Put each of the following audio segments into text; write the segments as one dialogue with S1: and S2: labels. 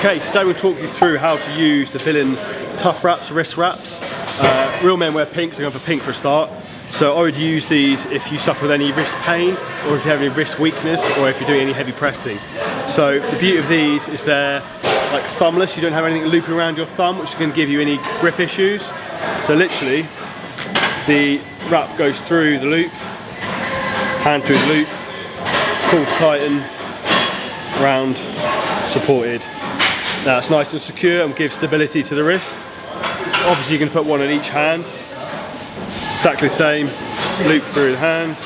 S1: Okay, so today we'll talk you through how to use the Villain Tough Wraps, wrist wraps. Real men wear pink, so I'm going for pink for a start. So I would use these if you suffer with any wrist pain, or if you have any wrist weakness, or if you're doing any heavy pressing. So the beauty of these is they're like thumbless, you don't have anything looping around your thumb, which is going to give you any grip issues. So literally, the wrap goes through the loop, hand through the loop, pull to tighten, round, supported. Now it's nice and secure and gives stability to the wrist. Obviously you can put one on each hand. Exactly the same, loop through the hand,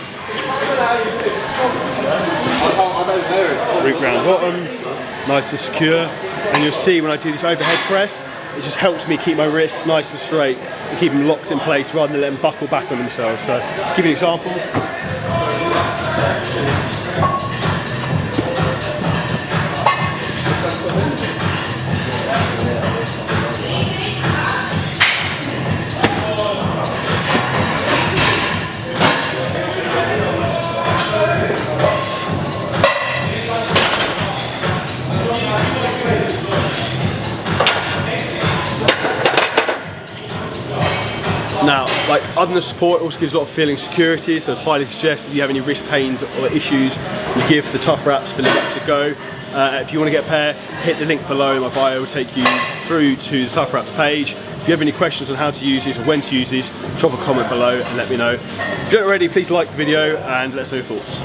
S1: loop round bottom, nice and secure. And you'll see when I do this overhead press, it just helps me keep my wrists nice and straight and keep them locked in place rather than let them buckle back on themselves. So, give you an example. Now, like other than the support, it also gives a lot of feeling security, so it's highly suggested if you have any wrist pains or issues, you give the Tough Wraps Villain Wraps a go. If you want to get a pair, hit the link below in my bio, it will take you through to the Tough Wraps page. If you have any questions on how to use these or when to use these, drop a comment below and let me know. If you don't already, please like the video and let us know your thoughts.